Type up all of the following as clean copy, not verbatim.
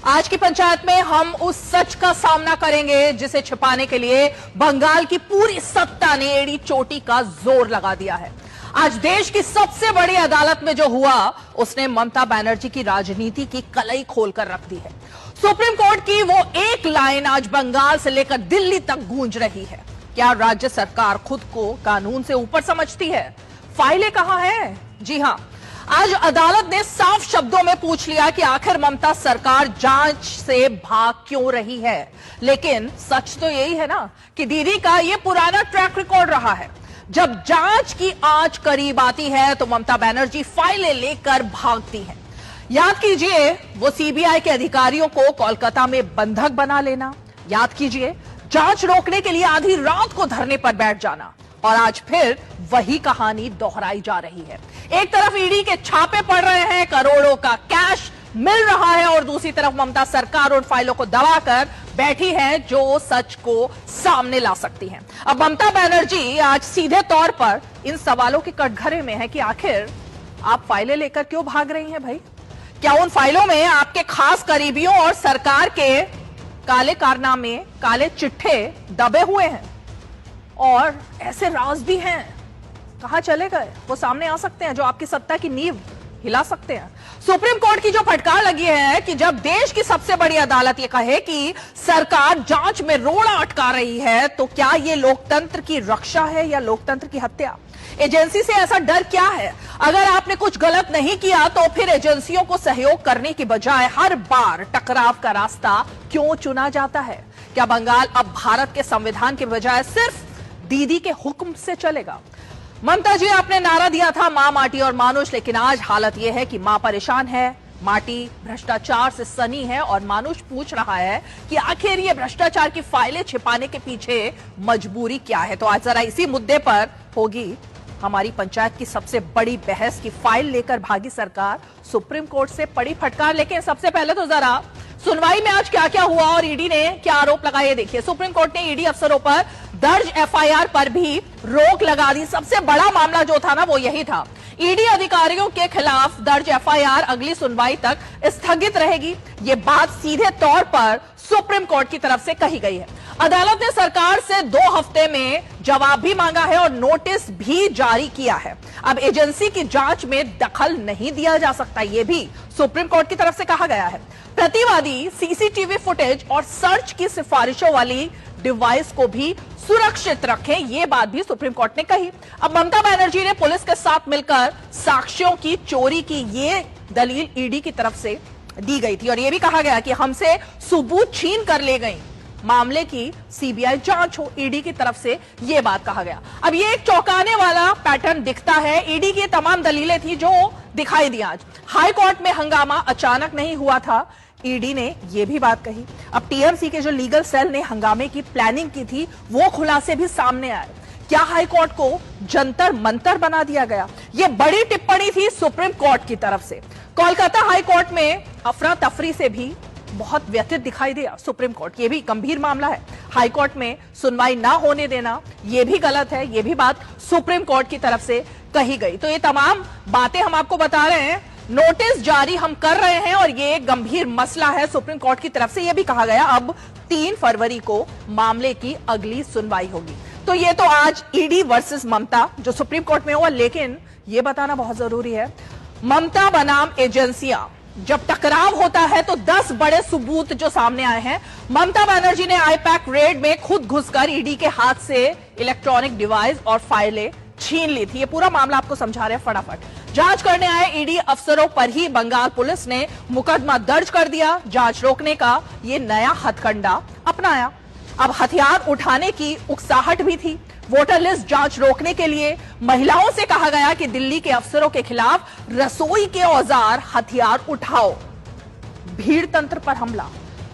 आज की पंचायत में हम उस सच का सामना करेंगे जिसे छिपाने के लिए बंगाल की पूरी सत्ता ने एड़ी चोटी का जोर लगा दिया है। आज देश की सबसे बड़ी अदालत में जो हुआ उसने ममता बनर्जी की राजनीति की कलई खोलकर रख दी है। सुप्रीम कोर्ट की वो एक लाइन आज बंगाल से लेकर दिल्ली तक गूंज रही है। क्या राज्य सरकार खुद को कानून से ऊपर समझती है? फाइलें कहां हैं? जी हां, आज अदालत ने साफ शब्दों में पूछ लिया कि आखिर ममता सरकार जांच से भाग क्यों रही है। लेकिन सच तो यही है ना कि दीदी का ये पुराना ट्रैक रिकॉर्ड रहा है। जब जांच की आंच करीब आती है तो ममता बनर्जी फाइलें लेकर भागती हैं। याद कीजिए वो सीबीआई के अधिकारियों को कोलकाता में बंधक बना लेना, याद कीजिए जांच रोकने के लिए आधी रात को धरने पर बैठ जाना, और आज फिर वही कहानी दोहराई जा रही है। एक तरफ ईडी के छापे पड़ रहे हैं, करोड़ों का कैश मिल रहा है, और दूसरी तरफ ममता सरकार उन फाइलों को दबाकर बैठी है जो सच को सामने ला सकती हैं। अब ममता बनर्जी आज सीधे तौर पर इन सवालों के कटघरे में है कि आखिर आप फाइलें लेकर क्यों भाग रही हैं भाई? क्या उन फाइलों में आपके खास करीबियों और सरकार के काले कारनामे, काले चिट्ठे दबे हुए हैं? और ऐसे राज भी हैं, कहां चले गए? वो सामने आ सकते हैं जो आपकी सत्ता की नींव हिला सकते हैं। सुप्रीम कोर्ट की जो फटकार लगी है कि जब देश की सबसे बड़ी अदालत ये कहे कि सरकार जांच में रोड़ा अटका रही है, तो क्या ये लोकतंत्र की रक्षा है या लोकतंत्र की हत्या? एजेंसी से ऐसा डर क्या है? अगर आपने कुछ गलत नहीं किया तो फिर एजेंसियों को सहयोग करने की बजाय हर बार टकराव का रास्ता क्यों चुना जाता है? क्या बंगाल अब भारत के संविधान के बजाय सिर्फ दीदी के हुक्म से चलेगा? ममता जी, आपने नारा दिया था मां माटी और मानुष, लेकिन आज हालत यह है कि मां परेशान है, माटी भ्रष्टाचार से सनी है, और मानुष पूछ रहा है कि आखिर ये भ्रष्टाचार की फाइलें छिपाने के पीछे मजबूरी क्या है। तो आज जरा इसी मुद्दे पर होगी हमारी पंचायत की सबसे बड़ी बहस की फाइल लेकर भागी सरकार, सुप्रीम कोर्ट से पड़ी फटकार। लेकिन सबसे पहले तो जरा सुनवाई में आज क्या क्या हुआ और ईडी ने क्या आरोप लगाए देखिए। सुप्रीम कोर्ट ने ईडी अफसरों पर दर्ज एफआईआर पर भी रोक लगा दी। सबसे बड़ा मामला जो था ना वो यही था। ईडी अधिकारियों के खिलाफ दर्ज एफआईआर अगली सुनवाई तक स्थगित रहेगी, ये बात सीधे तौर पर सुप्रीम कोर्ट की तरफ से कही गई है। अदालत ने सरकार से 2 हफ्ते में जवाब भी मांगा है और नोटिस भी जारी किया है। अब एजेंसी की जांच में दखल नहीं दिया जा सकता, यह भी सुप्रीम कोर्ट की तरफ से कहा गया है। प्रतिवादी सीसीटीवी फुटेज और सर्च की सिफारिशों वाली डिवाइस को भी सुरक्षित रखें, यह बात भी सुप्रीम कोर्ट ने कही। अब ममता बनर्जी ने पुलिस के साथ मिलकर साक्ष्यों की चोरी की ये दलील ईडी की तरफ से दी गई थी, और यह भी कहा गया कि हमसे सबूत छीन कर ले गई, मामले की सीबीआई जांच हो, ईडी की तरफ से यह बात कहा गया। अब ये एक चौंकाने वाला पैटर्न दिखता है। ईडी की तमाम दलीलें थी जो दिखाई दी आज। हाई कोर्ट में हंगामा अचानक नहीं हुआ था, ईडी ने यह भी बात कही। अब टीएमसी के जो लीगल सेल ने हंगामे की प्लानिंग की थी वो खुलासे भी सामने आए। क्या हाई कोर्ट को जंतर मंतर बना दिया गया? यह बड़ी टिप्पणी थी सुप्रीम कोर्ट की तरफ से। कोलकाता हाई कोर्ट में अफरा तफरी से भी बहुत व्यथित दिखाई दिया सुप्रीम कोर्ट। यह भी गंभीर मामला है। हाई कोर्ट में सुनवाई ना होने देना यह भी गलत है, यह भी बात सुप्रीम कोर्ट की तरफ से कही गई। तो ये तमाम बातें हम आपको बता रहे हैं, नोटिस जारी हम कर रहे हैं, और ये एक गंभीर मसला है सुप्रीम कोर्ट की तरफ से। यह भी कहा गया अब 3 फरवरी को मामले की अगली सुनवाई होगी। तो ये तो आज ईडी वर्सेस ममता जो सुप्रीम कोर्ट में हुआ, लेकिन यह बताना बहुत जरूरी है, ममता बनाम एजेंसियां जब टकराव होता है तो 10 बड़े सबूत जो सामने आए हैं। ममता बनर्जी ने आईपैक रेड में खुद घुसकर ईडी के हाथ से इलेक्ट्रॉनिक डिवाइस और फाइलें छीन ली थी। ये पूरा मामला आपको समझा रहे हैं फटाफट। जांच करने आए ईडी अफसरों पर ही बंगाल पुलिस ने मुकदमा दर्ज कर दिया। जांच रोकने का ये नया हथकंडा अपनाया। अब हथियार उठाने की उकसाहट भी थी। वोटर लिस्ट जांच रोकने के लिए महिलाओं से कहा गया कि दिल्ली के अफसरों के खिलाफ रसोई के औजार, हथियार उठाओ। भीड़ तंत्र पर हमला।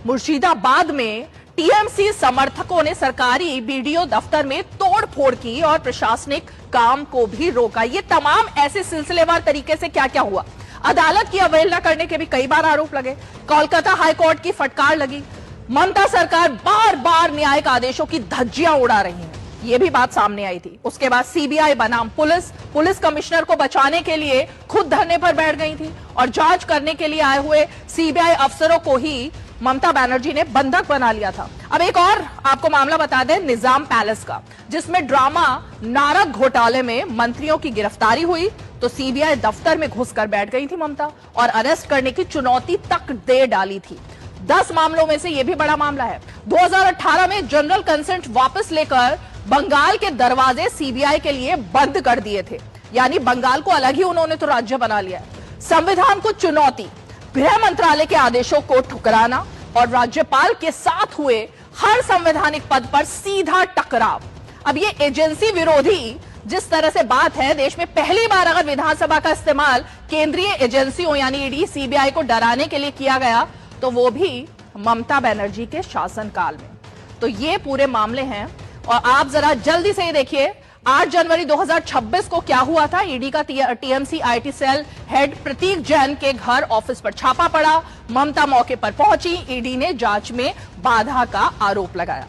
मुर्शिदाबाद में टीएमसी समर्थकों ने सरकारी बीडीओ दफ्तर में तोड़फोड़ की और प्रशासनिक काम को भी रोका। ये तमाम ऐसे सिलसिलेवार तरीके से क्या क्या हुआ। अदालत की अवहेलना करने के भी कई बार आरोप लगे। कोलकाता हाईकोर्ट की फटकार लगी। ममता सरकार बार बार न्यायिक आदेशों की धज्जियां उड़ा रही है। ये भी बात सामने आई थी। उसके बाद सीबीआई बनाम पुलिस कमिश्नर को बचाने के लिए खुद धरने पर बैठ गई थी और जांच करने के लिए आए हुए सीबीआई अफसरों को ही ममता बनर्जी ने बंधक बना लिया था। अब एक और आपको मामला बता दें निजाम पैलेस का, जिसमें ड्रामा नारद घोटाले में मंत्रियों की गिरफ्तारी हुई तो सीबीआई दफ्तर में घुसकर बैठ गई थी ममता और अरेस्ट करने की चुनौती तक दे डाली थी। 10 मामलों में से यह भी बड़ा मामला है। 2018 में जनरल कंसेंट वापस लेकर बंगाल के दरवाजे सीबीआई के लिए बंद कर दिए थे, यानी बंगाल को अलग ही उन्होंने तो राज्य बना लिया। संविधान को चुनौती, गृह मंत्रालय के आदेशों को ठुकराना और राज्यपाल के साथ हुए हर संवैधानिक पद पर सीधा टकराव। अब ये एजेंसी विरोधी जिस तरह से बात है, देश में पहली बार अगर विधानसभा का इस्तेमाल केंद्रीय एजेंसियों यानी ईडी सीबीआई को डराने के लिए किया गया तो वो भी ममता बनर्जी के शासनकाल में। तो ये पूरे मामले हैं और आप जरा जल्दी से ये देखिए 8 जनवरी 2026 को क्या हुआ था। ईडी का टीएमसी आईटी सेल हेड प्रतीक जैन के घर ऑफिस पर छापा पड़ा। ममता मौके पर पहुंची, ईडी ने जांच में बाधा का आरोप लगाया।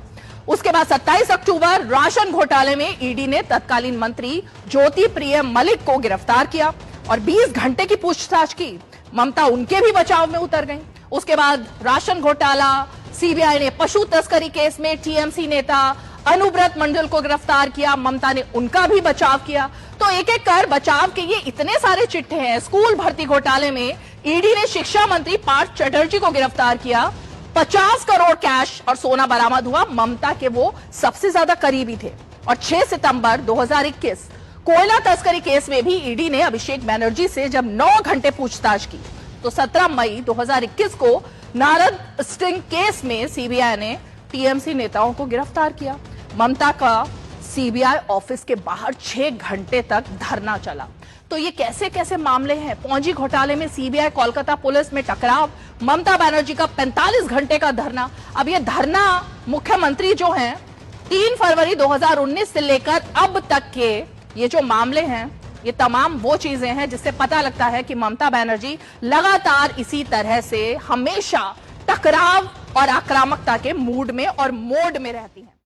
उसके बाद 27 अक्टूबर राशन घोटाले में ईडी ने तत्कालीन मंत्री ज्योति प्रिय मलिक को गिरफ्तार किया और 20 घंटे की पूछताछ की। ममता उनके भी बचाव में उतर गई। उसके बाद राशन घोटाला, सीबीआई ने पशु तस्करी केस में टीएमसी नेता अनुव्रत मंडल को गिरफ्तार किया, ममता ने उनका भी बचाव किया। तो एक एक कर बचाव के ये इतने सारे चिट्ठे हैं। स्कूल भर्ती घोटाले में ईडी ने शिक्षा मंत्री पार्थ चटर्जी को गिरफ्तार किया। 50 करोड़ कैश और सोना बरामद हुआ। ममता के वो सबसे ज्यादा करीबी थे। और 6 सितंबर 2021 कोयला तस्करी केस में भी ईडी ने अभिषेक बनर्जी से जब 9 घंटे पूछताछ की तो 17 मई 2021 को नारद स्टिंग केस में सीबीआई ने टीएमसी नेताओं को गिरफ्तार किया। ममता का सीबीआई ऑफिस के बाहर 6 घंटे तक धरना चला। तो ये कैसे कैसे मामले हैं। पौंजी घोटाले में सीबीआई कोलकाता पुलिस में टकराव, ममता बनर्जी का 45 घंटे का धरना। अब ये धरना मुख्यमंत्री जो हैं 3 फरवरी 2019 से लेकर अब तक के ये जो मामले हैं, ये तमाम वो चीजें हैं जिससे पता लगता है कि ममता बनर्जी लगातार इसी तरह से हमेशा टकराव और आक्रामकता के मूड में और मोड में रहती हैं।